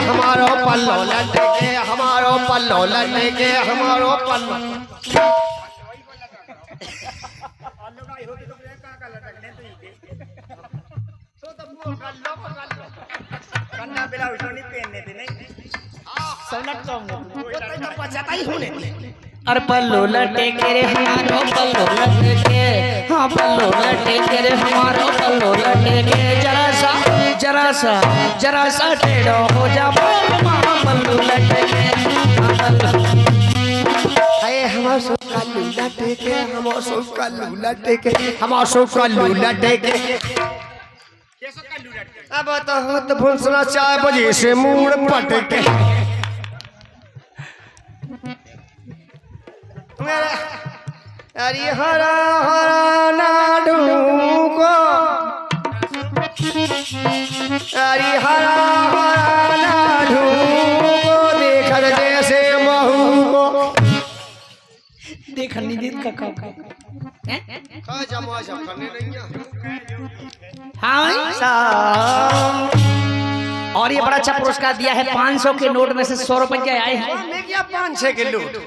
हमारो पल्लो लटके, हमारो पल्लो लटके, हमारो पल्लो। कन्ना ब्लाउज नहीं पहनने थे नहीं सनक तो वो तो पछता ही होने थे। और पल्लो लटके रे हमारो पल्लो लटके, हाँ पल्लो लटके रे हमारो पल्लो लटके, जरा सा टेढ़ो हो जा माँ पल्लो लटके, हाँ पल्लो। हाय हमार सो कालू लटके, हमार सो कालू लटके, हमार सो कालू लटके। अब तो होत भुंसना 4 बजे से मूड पटके। अरे हरा हरा नाडू को, अरे हरा हरा नाडू को देखर जैसे महू को। देख निदित का का जमा सब करने नहीं है। हाँ और ये बड़ा अच्छा पुरस्कार दिया है। 500 के नोट में से 100 रुपये आए हैं। ले गया 5-6 के नोट।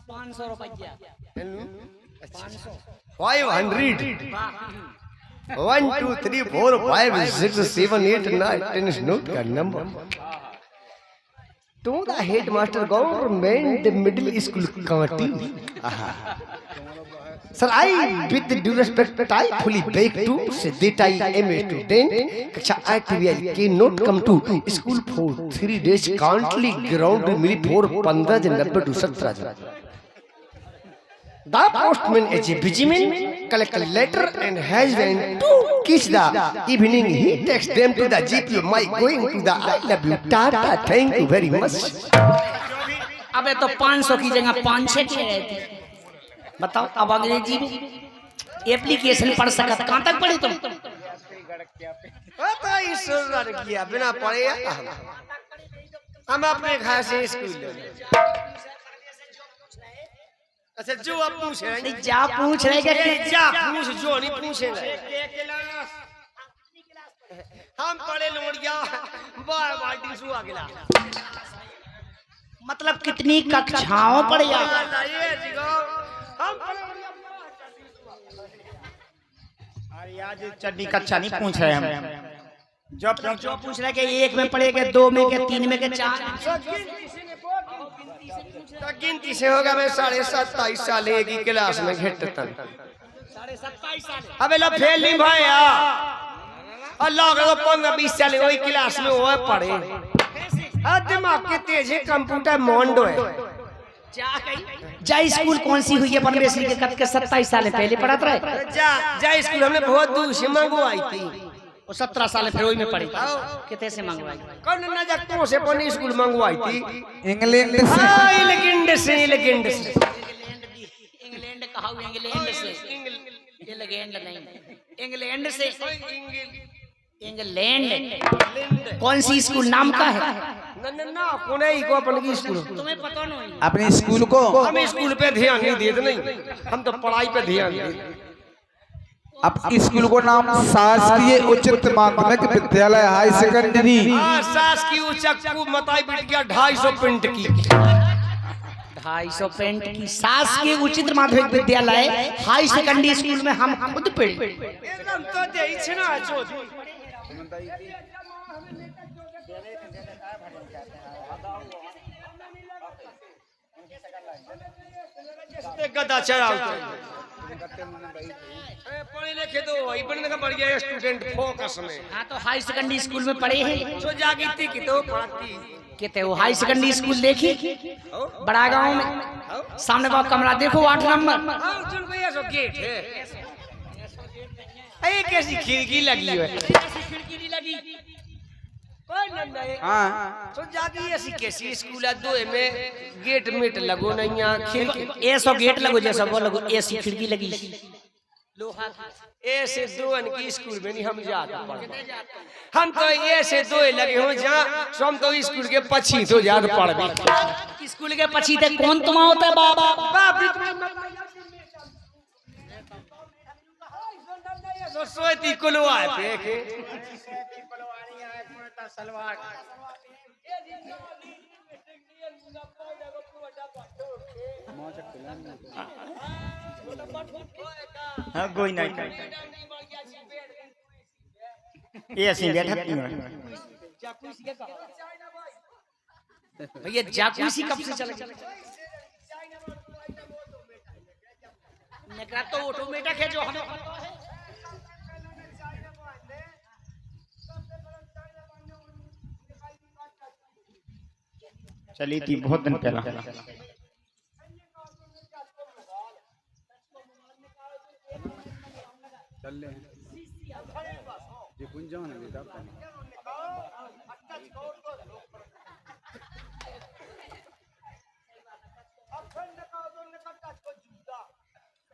500 रुपया 500 1 2 3 4 5 6 7 8 9 10 is note का number. To the headmaster government middle school Kanti. Sir, I with due respect I fully beg to say that I am a student. Kacha ITVL cannot come to school for 3 days. Currently ground मेरी 4-15 to 17. The postman is a busy man, collect a letter and has went to kiss the evening. He takes them to the GP. My going to the I love you Tata. Thank you very much. अबे तो 500 की जगह 5-6 के रहे थे। बताओ अब अंग्रेजी में एप्लीकेशन पढ़ सकत कहाँ तक पढ़े तुम? पता ही सुन किया बिना पढ़े हम अपने घर से स्कूल। अच्छा जो आप पूछ रहे हैं जा पूछ रहे क्या? जा पूछ जो नहीं पूछेंगे। हम पढ़े लोड़िया बार बाल्टी सुआ गिला। मतलब कितनी कक्षाओं पढ़े आप? हम अरे आज चड्डी कक्षा नहीं पूछ रहे हम जो पूछ रहे कि 1 में पढ़े के 2 में के 3 में के 4 गिनती से होगा। मैं 27.5 साल एक ही क्लास में घिटता। 27.5 साल। अबे लो फेल नहीं भैया। अल्लाह का 15-20 साल वही क्लास में वो पढ़े। दिमाग के तेज है, कंप्यूटर मोंडो है। जा स्कूल कौन सी हुई है परमेश्वरी के कद के 27 साल पहले पढ़ाता रहे? जा स्कूल हमने बहुत दूर से मंगवाई थी। वो 17 साल फिर वही में पढ़ी। कितने से मंगवाई? कौन ना जगतों से पढ़ने स्कूल मंगवाई थी। इंग्लैंड से। हाँ इंग्लैंड से। इंग्लैंड कहा इंग्लैंड से। इंग्लैंड नहीं इंग्लैंड से। इंग्लैंड कौन सी स्कूल नाम का है? ना कौन है को अपन की स्कूल तुम्हें पता नहीं? अपने स्कूल को हम स्कूल पे ध्यान नहीं देते। नहीं हम तो पढ़ाई पे ध्यान देते। अब स्कूल को नाम शासकीय उच्च माध्यमिक विद्यालय हाई सेकेंडरी। शासकीय उच्च मताई बिट गया 250 पिंट की। 250 पेंट की शासकीय उच्च माध्यमिक विद्यालय हाई सेकेंडरी स्कूल में हम खुद पढ़े। एकदम तो देई छ ना चोद। गदा चढ़ाओ पढ़े लिखे तो वही बनने का बढ़िया स्टूडेंट फोकस में। हाँ तो हाई सेकेंडरी स्कूल में पढ़े हैं। जो जागी थी कि तो पढ़ती कहते वो हाई सेकेंडरी स्कूल देखी बड़ा गांव में। सामने का कमरा देखो 8 नंबर। जो गेट है ये कैसी खिड़की लगी है? खिड़की लगी। हाँ तो जागी ऐसी कैसी स्कूल है 2 में गेट मेट लगो नहीं खिड़की ऐसा गेट लगो जैसा वो लगो ऐसी खिड़की लगी। लोहा ऐसे 2 की स्कूल में नहीं हम जाते पढ़। हम तो ऐसे 2 लगे हो जहाँ हम तो स्कूल के पछी तो ज्यादा पढ़ भी। स्कूल के पछी थे कौन तुम होता है बाबा? सोती कुलवा सलवार हाँ कोई नहीं ये ऐसी बैठा भैया जाकूसी कब से चल नकरा तो ऑटोमेटिक है जो हमें चली थी बहुत दिन पहला चल ले ये गुंजान है बेटा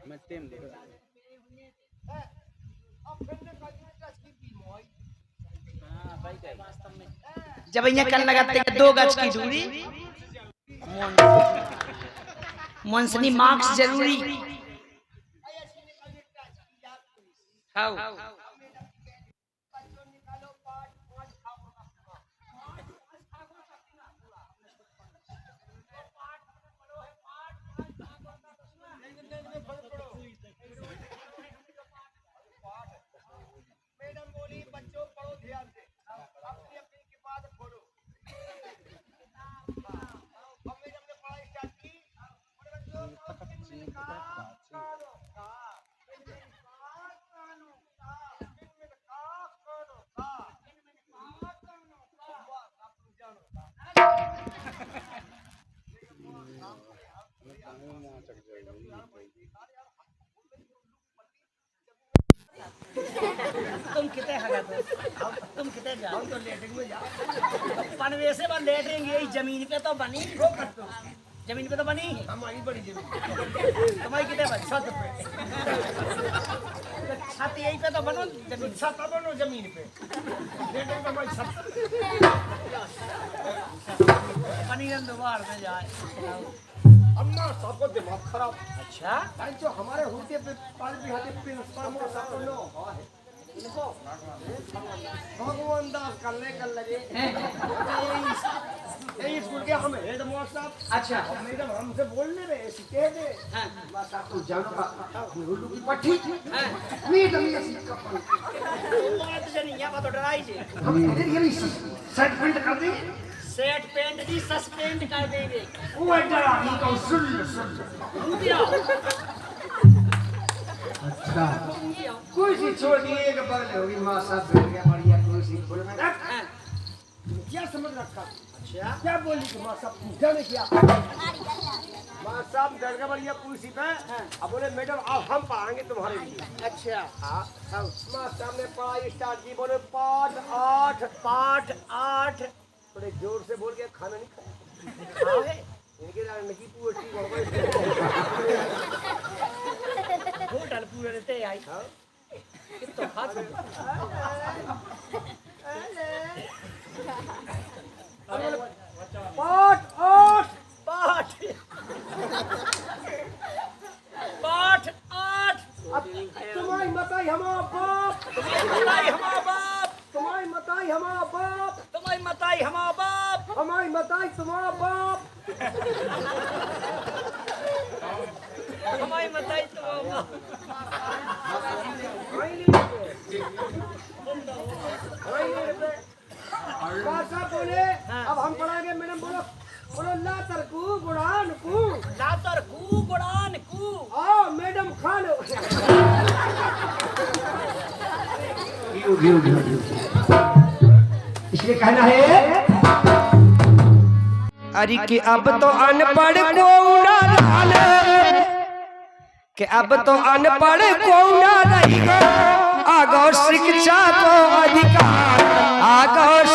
मैं टेम देखो जब यहाँ कल लगाते हैं 2 गज की दूरी मुंसनी मार्क्स जरूरी हाँ तुम कितने हगा तुम कितने जाओ तो लेटरिंग में जाओ पनवे से बस लेटरिंग यही जमीन पे तो बनी जमीन पे तो बनी हमारी बड़ी जमीन तुम्हारी कितने बनी छत पे छत यही पे तो बनो जमीन छत बनो जमीन पे लेटरिंग तो हमारी छत बनी दोबार में जाए अम्मा सबको दिमाग खराब अच्छा भाई जो हमारे होते पे पाल भी हाथे प्रिंसिपल मोर सब नो इनको भगवान दास करने कर लगे ये स्कूल के हम हेड मास्टर साहब अच्छा मैडम हमसे बोलने रहे सीखे थे बस आप तो जानो हुलू की पट्टी मैडम ये कपल बात जनिया बात डराई जे हम इधर ये शर्ट पैंट कर दे सेट पेंट जी सस्पेंड कर देंगे वो डरा इनको सुन अच्छा कुर्सी छोड़ दिए एक बगल होगी माँ साहब बैठ गया बढ़िया कुर्सी खोल में रख क्या समझ रखा अच्छा क्या बोली कि माँ साहब पूछा नहीं किया माँ साहब डर गए बढ़िया कुर्सी पे अब बोले मैडम अब हम पढ़ाएंगे तुम्हारे लिए अच्छा हाँ माँ साहब ने पढ़ाई स्टार्ट की बोले पाठ 8 थोड़े जोर से बोल के खाना नहीं खाया इनके नकी पूरी होटल पूरे रहते आई तो हाथ पाठ 8 तुम्हारी मताई हमारा बाप तुम्हारी हमारा बाप तुम्हारी मताई हमारा बाप तुम्हारी मताई हमारा बाप हमारी मताई तुम्हारा बाप हमारी मताई तुम्हारा बादशाह बोले अब हम पढ़ाएंगे मैडम बोलो बोलो ला तरकू गुड़ान कू लातर कू गुड़ान कू आओ मैडम खा लो इसलिए कहना है अरे कि अब तो अनपढ़ को कि अब तो अनपढ़ को रहेगा आगो शिक्षा को अधिकार आगो